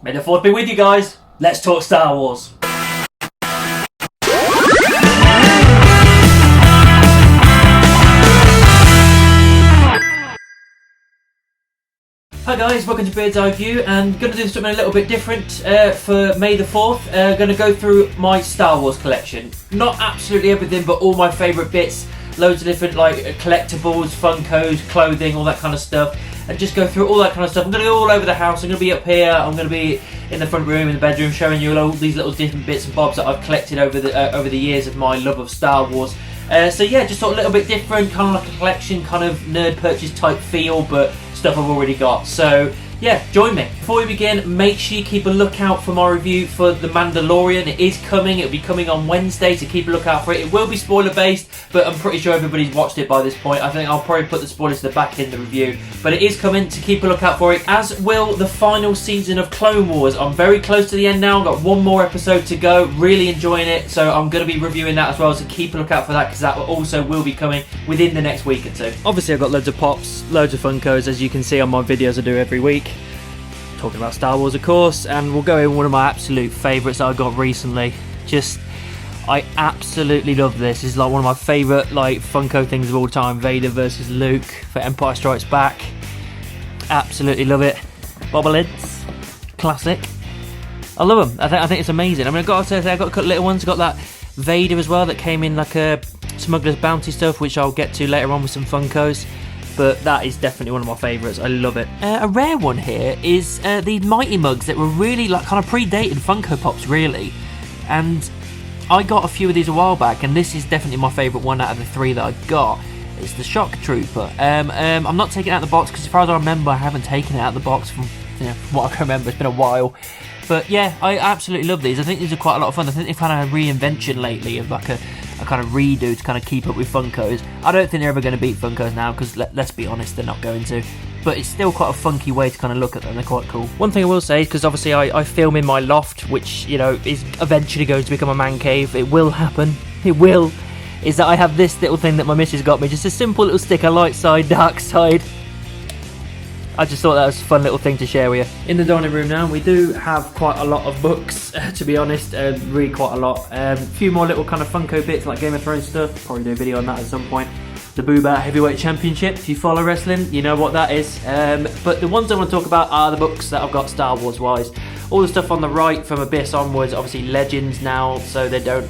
May the 4th be with you guys. Let's talk Star Wars. Hi guys, welcome to Bird's Eye View, and going to do something a little bit different for May the 4th. Going to go through my Star Wars collection. Not absolutely everything, but all my favourite bits. Loads of different like collectibles, Funkos, clothing, all that kind of stuff. And just go through all that kind of stuff. I'm going to go all over the house. I'm going to be up here. I'm going to be in the front room, in the bedroom, showing you all these little different bits and bobs that I've collected over the years of my love of Star Wars. So yeah, just sort of a little bit different, kind of like a collection, kind of nerd purchase type feel, but stuff I've already got. So yeah, join me. Before we begin, make sure you keep a lookout for my review for The Mandalorian. It is coming. It'll be coming on Wednesday, so keep a lookout for it. It will be spoiler based, but I'm pretty sure everybody's watched it by this point. I think I'll probably put the spoilers to the back in the review, but it is coming, so keep a lookout for it, as will the final season of Clone Wars. I'm very close to the end now. I've got one more episode to go. Really enjoying it, so I'm going to be reviewing that as well, so keep a lookout for that, because that also will be coming within the next week or two. Obviously I've got loads of pops, loads of Funkos, as you can see on my videos I do every week. Talking about Star Wars, of course, and we'll go in one of my absolute favourites that I got recently. I absolutely love this. This is like one of my favourite like Funko things of all time. Vader versus Luke for Empire Strikes Back. Absolutely love it. Bobbleheads, classic. I love them. I think it's amazing. I mean, I've got to say, I've got a couple of little ones. I've got that Vader as well that came in like a Smuggler's Bounty stuff, which I'll get to later on with some Funkos. But that is definitely one of my favourites. I love it. A rare one here is the Mighty Mugs that were really like kind of predated Funko Pops, really. And I got a few of these a while back, and this is definitely my favourite one out of the three that I got. It's the Shock Trooper. I'm not taking it out of the box because, as far as I remember, I haven't taken it out of the box from what I can remember. It's been a while. But yeah, I absolutely love these. I think these are quite a lot of fun. I think they've had a reinvention lately of like a kind of redo to kind of keep up with Funkos. I don't think they're ever going to beat Funkos now, because let's be honest, they're not going to. But it's still quite a funky way to kind of look at them. They're quite cool. One thing I will say is, because obviously I film in my loft, which, you know, is eventually going to become a man cave. It will happen. It will. Is that I have this little thing that my missus got me. Just a simple little sticker, light side, dark side. I just thought that was a fun little thing to share with you. In the dining room now, we do have quite a lot of books, to be honest, really quite a lot. A few more little kind of Funko bits like Game of Thrones stuff, probably do a video on that at some point. The Boobat Heavyweight Championship, if you follow wrestling, you know what that is. But the ones I want to talk about are the books that I've got Star Wars wise. All the stuff on the right from Abyss onwards, obviously Legends now, so they don't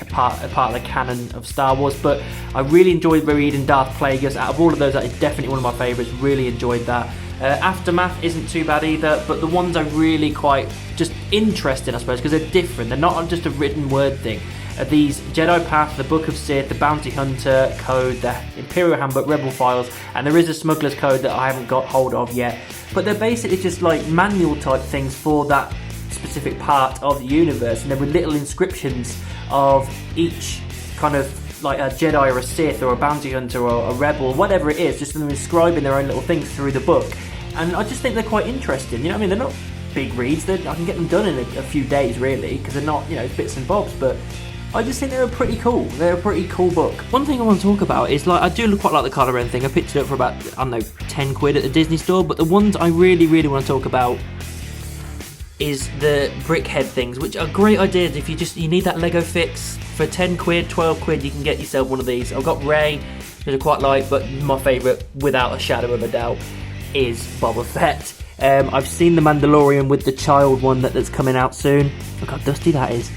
part of the canon of Star Wars, but I really enjoyed reading Darth Plagueis. Out of all of those, that is definitely one of my favourites. Really enjoyed that. Aftermath isn't too bad either, but the ones I'm really quite just interested in, I suppose, because they're different. They're not just a written word thing. These Jedi Path, the Book of Sith, the Bounty Hunter Code, the Imperial Handbook, Rebel Files, and there is a Smuggler's Code that I haven't got hold of yet. But they're basically just like manual type things for that specific part of the universe, and there were little inscriptions of each kind of like a Jedi or a Sith or a Bounty Hunter or a Rebel, whatever it is, just them inscribing their own little things through the book. And I just think they're quite interesting. You know what I mean? They're not big reads. I can get them done in a few days, really, because they're not, you know, bits and bobs, but I just think they're pretty cool. They're a pretty cool book. One thing I want to talk about is, like, I do quite like the Kylo Ren thing. I picked it up for about, I don't know, 10 quid at the Disney store, but the ones I really, really want to talk about is the brickhead things, which are great ideas. If you need that Lego fix for 10 quid, 12 quid, you can get yourself one of these. I've got Rey, which I quite like, but my favourite, without a shadow of a doubt, is Boba Fett. I've seen The Mandalorian with the child one that's coming out soon. Look how dusty that is.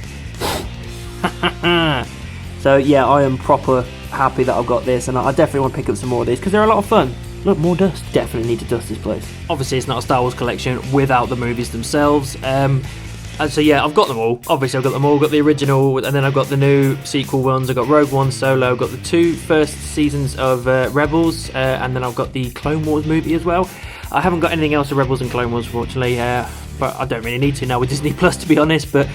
So yeah, I am proper happy that I've got this, and I definitely want to pick up some more of these because they're a lot of fun. Look, more dust. Definitely need to dust this place. Obviously, it's not a Star Wars collection without the movies themselves. And so yeah, I've got them all. Obviously, I've got them all. I've got the original, and then I've got the new sequel ones. I've got Rogue One, Solo. I've got the 2 first seasons of Rebels, and then I've got the Clone Wars movie as well. I haven't got anything else of Rebels and Clone Wars, fortunately, but I don't really need to now with Disney Plus, to be honest. But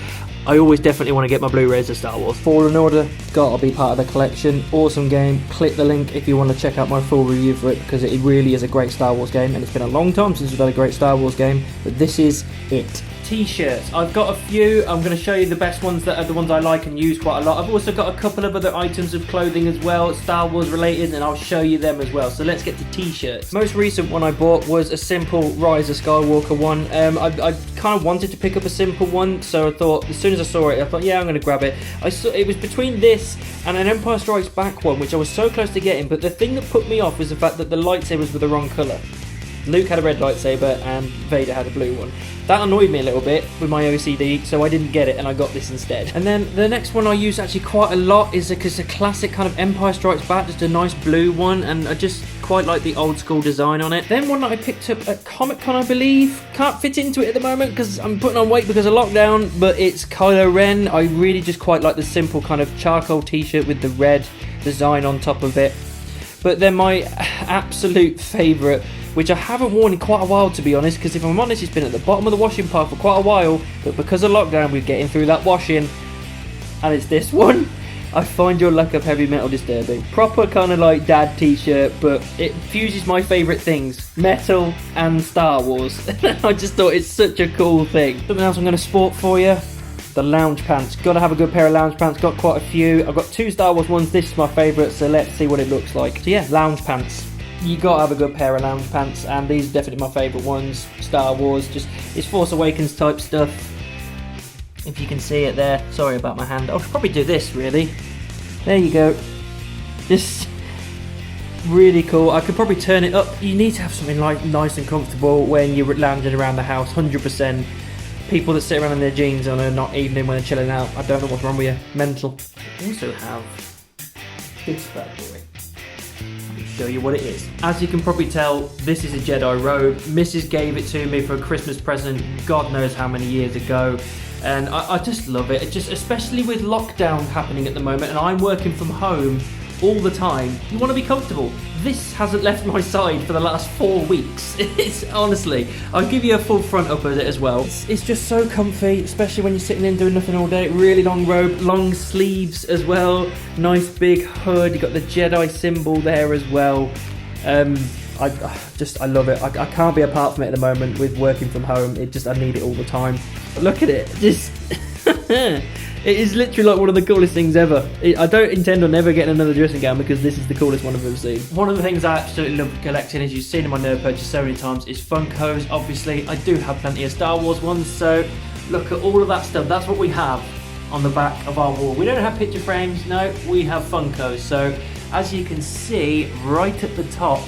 I always definitely want to get my Blu-rays of Star Wars. Fallen Order, gotta be part of the collection. Awesome game. Click the link if you want to check out my full review for it, because it really is a great Star Wars game, and it's been a long time since we've had a great Star Wars game, but this is it. t-shirts. I've got a few. I'm going to show you the best ones that are the ones I like and use quite a lot. I've also got a couple of other items of clothing as well, Star Wars related, and I'll show you them as well. So let's get to t-shirts. Most recent one I bought was a simple Rise of Skywalker one. I kind of wanted to pick up a simple one, so I thought, as soon as I saw it, I thought, yeah, I'm going to grab it. It was between this and an Empire Strikes Back one, which I was so close to getting, but the thing that put me off was the fact that the lightsabers were the wrong colour. Luke had a red lightsaber and Vader had a blue one. That annoyed me a little bit with my OCD, so I didn't get it and I got this instead. And then the next one I use actually quite a lot is a classic kind of Empire Strikes Back, just a nice blue one, and I just quite like the old school design on it. Then one that I picked up at Comic-Con, I believe. Can't fit into it at the moment because I'm putting on weight because of lockdown, but it's Kylo Ren. I really just quite like the simple kind of charcoal t-shirt with the red design on top of it. But then my absolute favourite, which I haven't worn in quite a while, to be honest, because if I'm honest, it's been at the bottom of the washing pile for quite a while, but because of lockdown, we're getting through that washing, and it's this one. I Find Your Lack of Heavy Metal disturbing. Proper kind of like dad t-shirt, but it fuses my favourite things, metal and Star Wars. I just thought it's such a cool thing. Something else I'm going to sport for you. The lounge pants. Gotta have a good pair of lounge pants. Got quite a few. I've got 2 Star Wars ones. This is my favourite, so let's see what it looks like. So yeah, lounge pants. You gotta have a good pair of lounge pants, and these are definitely my favourite ones. Star Wars, just it's Force Awakens type stuff. If you can see it there. Sorry about my hand. I should probably do this really. There you go. Just really cool. I could probably turn it up. You need to have something like nice and comfortable when you're lounging around the house. 100%. People that sit around in their jeans on a not evening when they're chilling out, I don't know what's wrong with you. Mental. I also have this bad boy. Let me show you what it is. As you can probably tell, this is a Jedi robe. Mrs. gave it to me for a Christmas present, God knows how many years ago. And I just love it. It just, especially with lockdown happening at the moment, and I'm working from home all the time, you want to be comfortable. This hasn't left my side for the last 4 weeks. It's honestly, I'll give you a full front up of it as well. It's just so comfy, especially when you're sitting in doing nothing all day. Really long robe, long sleeves as well, nice big hood. You got the Jedi symbol there as well. I love it. I can't be apart from it at the moment with working from home. I need it all the time. But look at it, just. It is literally like one of the coolest things ever. I don't intend on ever getting another dressing gown because this is the coolest one I've ever seen. One of the things I absolutely love collecting, as you've seen in my nerd purchase so many times, is Funkos. Obviously, I do have plenty of Star Wars ones, so look at all of that stuff. That's what we have on the back of our wall. We don't have picture frames, no, we have Funkos. So, as you can see, right at the top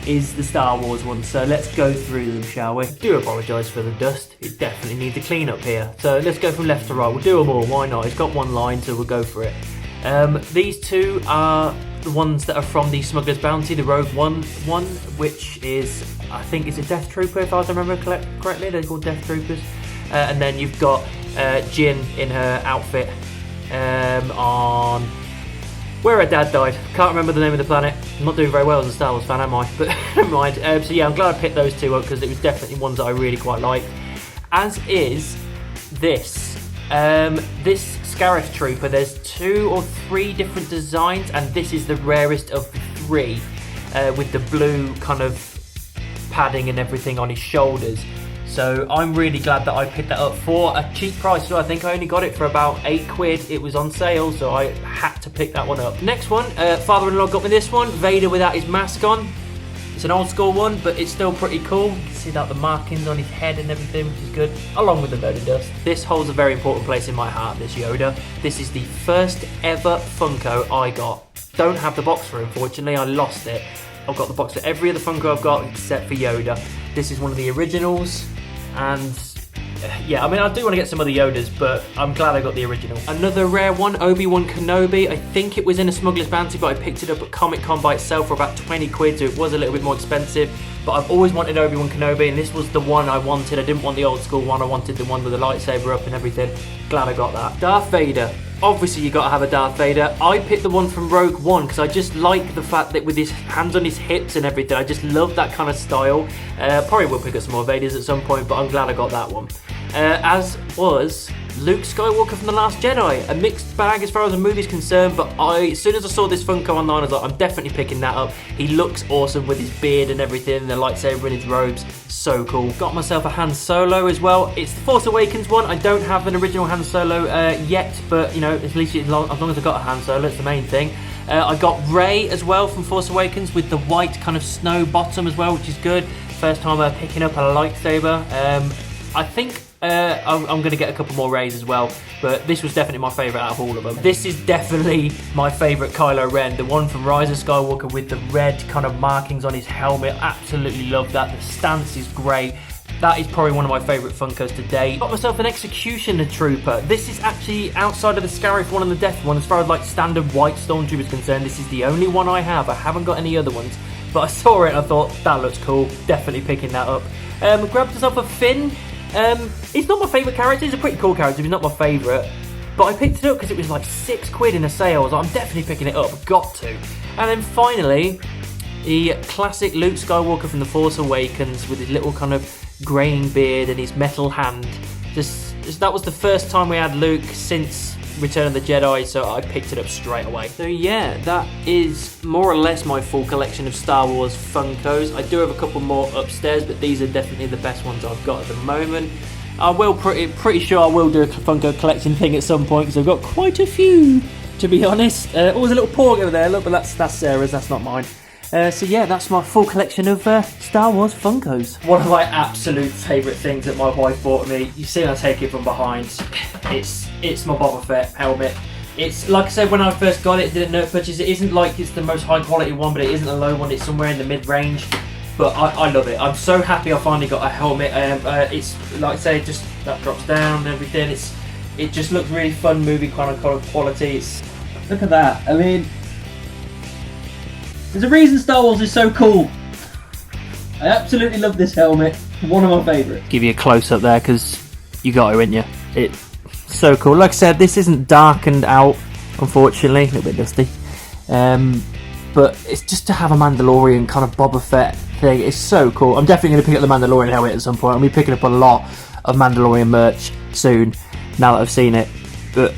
is the Star Wars one, so let's go through them, shall we? I do apologise for the dust, it definitely needs a clean up here. So let's go from left to right, we'll do them all, why not? It's got one line, so we'll go for it. These two are the ones that are from the Smuggler's Bounty, the Rogue One one, which is, I think it's a Death Trooper if I remember correctly, they're called Death Troopers. And then you've got Jyn in her outfit on where her dad died. Can't remember the name of the planet. I'm not doing very well as a Star Wars fan, am I? But never mind. So yeah, I'm glad I picked those two up because it was definitely ones that I really quite liked. As is this. This Scarif Trooper, there's 2 or 3 different designs, and this is the rarest of the 3, with the blue kind of padding and everything on his shoulders. So I'm really glad that I picked that up for a cheap price. So I think I only got it for about £8. It was on sale, so I had to pick that one up. Next one, father-in-law got me this one, Vader without his mask on. It's an old school one, but it's still pretty cool. You can see that the markings on his head and everything, which is good, along with the load of dust. This holds a very important place in my heart, this Yoda. This is the first ever Funko I got. Don't have the box for it, unfortunately, I lost it. I've got the box for every other Funko I've got except for Yoda. This is one of the originals. And yeah, I mean, I do want to get some other Yodas, but I'm glad I got the original. Another rare one, Obi-Wan Kenobi. I think it was in a Smuggler's Bounty, but I picked it up at Comic-Con by itself for about 20 quid, so it was a little bit more expensive. But I've always wanted Obi-Wan Kenobi, and this was the one I wanted. I didn't want the old school one, I wanted the one with the lightsaber up and everything. Glad I got that. Darth Vader. Obviously you gotta have a Darth Vader. I picked the one from Rogue One because I just like the fact that with his hands on his hips and everything, I just love that kind of style. Probably will pick up some more Vaders at some point, but I'm glad I got that one. as was Luke Skywalker from The Last Jedi. A mixed bag as far as the movie's concerned, but as soon as I saw this Funko online, I was like, I'm definitely picking that up. He looks awesome with his beard and everything, the lightsaber in his robes, so cool. Got myself a Han Solo as well. It's the Force Awakens one. I don't have an original Han Solo yet, but you know, at least as long as I got a Han Solo, it's the main thing. I got Rey as well from Force Awakens with the white kind of snow bottom as well, which is good. First time picking up a lightsaber. I think I'm going to get a couple more Reys as well, but this was definitely my favourite out of all of them. This is definitely my favourite Kylo Ren, the one from Rise of Skywalker with the red kind of markings on his helmet. Absolutely love that. The stance is great. That is probably one of my favourite Funkos to date. Got myself an Executioner Trooper. This is actually outside of the Scarif one and the Death one. As far as like standard white Stormtrooper is concerned, this is the only one I have. I haven't got any other ones, but I saw it and I thought, that looks cool. Definitely picking that up. Grabbed myself a Finn. He's not my favourite character. He's a pretty cool character. He's not my favourite, but I picked it up because it was like £6 in a sale. I was like, I'm definitely picking it up. Got to. And then finally, the classic Luke Skywalker from The Force Awakens with his little kind of greying beard and his metal hand. That was the first time we had Luke since Return of the Jedi, so I picked it up straight away. So yeah, that is more or less my full collection of Star Wars Funkos. I do have a couple more upstairs, but these are definitely the best ones I've got at the moment. I will pretty sure I will do a Funko collection thing at some point because I've got quite a few, to be honest. Always a little porg over there, look, but that's Sarah's, that's not mine. So yeah, that's my full collection of Star Wars Funkos. One of my absolute favourite things that my wife bought me, you see I take it from behind, it's my Boba Fett helmet. It's, like I said, when I first got it, didn't know it purchase. It isn't like it's the most high quality one, but it isn't a low one, it's somewhere in the mid-range. But I love it. I'm so happy I finally got a helmet. It's, like I say, just that drops down and everything. It just looks really fun, movie kind of quality. Look at that, I mean, there's a reason Star Wars is so cool. I absolutely love this helmet. One of my favourites. Give you a close up there because you got it, ain't you? It's so cool. Like I said, this isn't darkened out, unfortunately. A little bit dusty. But it's just to have a Mandalorian kind of Boba Fett thing. It's so cool. I'm definitely going to pick up the Mandalorian helmet at some point. I'll be picking up a lot of Mandalorian merch soon, now that I've seen it. But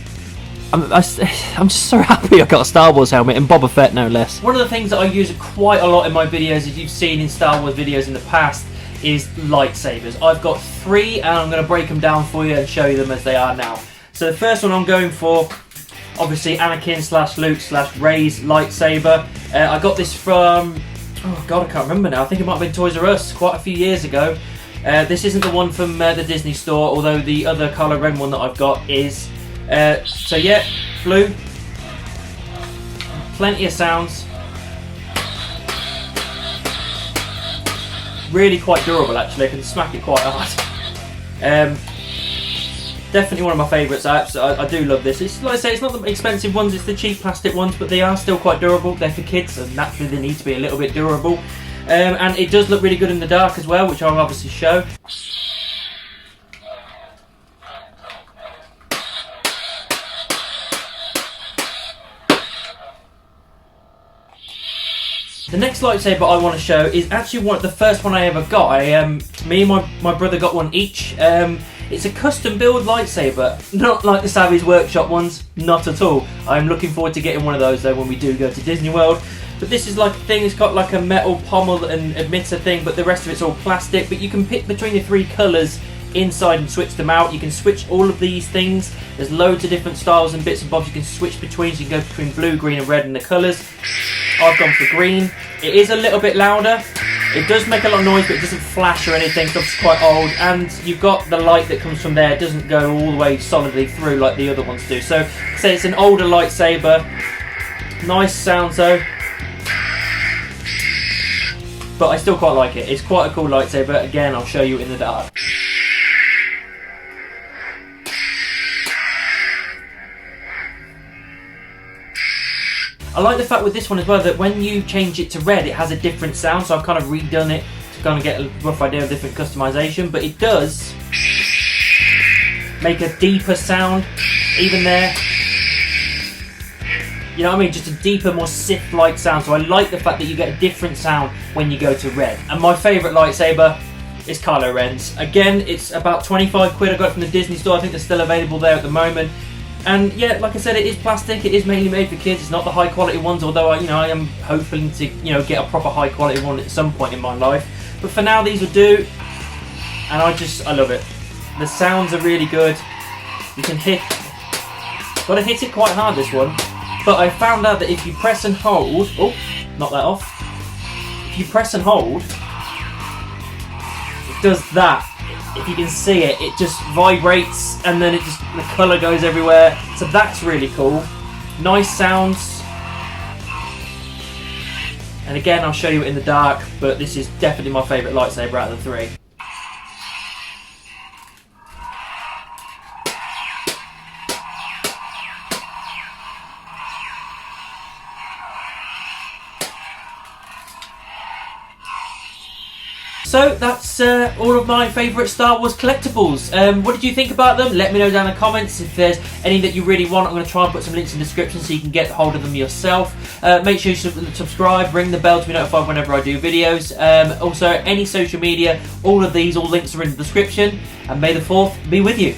I'm just so happy I got a Star Wars helmet, and Boba Fett no less. One of the things that I use quite a lot in my videos, as you've seen in Star Wars videos in the past, is lightsabers. I've got 3 and I'm going to break them down for you and show you them as they are now. So the first one I'm going for, obviously Anakin / Luke / Rey's lightsaber. I got this from, oh god, I can't remember now. I think it might have been Toys R Us quite a few years ago. This isn't the one from the Disney store, although the other Kylo Ren one that I've got is. So yeah, blue, plenty of sounds, really quite durable actually, I can smack it quite hard. Definitely one of my favourites. I do love this. It's, like I say, it's not the expensive ones, it's the cheap plastic ones, but they are still quite durable. They're for kids, and naturally they need to be a little bit durable. And it does look really good in the dark as well, which I'll obviously show. The next lightsaber I want to show is actually the first one I ever got. Me and my brother got one each. It's a custom build lightsaber, not like the Savvy's Workshop ones, not at all. I'm looking forward to getting one of those though when we do go to Disney World. But this is like a thing, it's got like a metal pommel and emitter thing, but the rest of it's all plastic. But you can pick between the 3 colours inside and switch them out. You can switch all of these things. There's loads of different styles and bits and bobs you can switch between, so you can go between blue, green and red in the colours. I've gone for green. It is a little bit louder. It does make a lot of noise, but it doesn't flash or anything, so it's quite old. And you've got the light that comes from there. It doesn't go all the way solidly through like the other ones do. So it's an older lightsaber. Nice sounds though. But I still quite like it. It's quite a cool lightsaber. Again, I'll show you in the dark. I like the fact with this one as well that when you change it to red, it has a different sound. So I've kind of redone it to kind of get a rough idea of different customization. But it does make a deeper sound, even there. You know what I mean? Just a deeper, more Sith-like sound. So I like the fact that you get a different sound when you go to red. And my favourite lightsaber, is Kylo Ren's. Again, it's about 25 quid. I got it from the Disney store. I think they're still available there at the moment. And yeah, like I said, it is plastic. It is mainly made for kids. It's not the high quality ones, although I am hoping to get a proper high quality one at some point in my life. But for now, these will do. And I love it. The sounds are really good. You can gotta hit it quite hard, this one. But I found out that if you press and hold, oh, knock that off. If you press and hold, it does that. If you can see it, it just vibrates and then the colour goes everywhere. So that's really cool. Nice sounds. And again, I'll show you it in the dark, but this is definitely my favourite lightsaber out of the three. So that's all of my favourite Star Wars collectibles. What did you think about them? Let me know down in the comments. If there's any that you really want, I'm going to try and put some links in the description so you can get hold of them yourself. Make sure you subscribe, ring the bell to be notified whenever I do videos. Also, any social media, all links are in the description. And may the 4th be with you.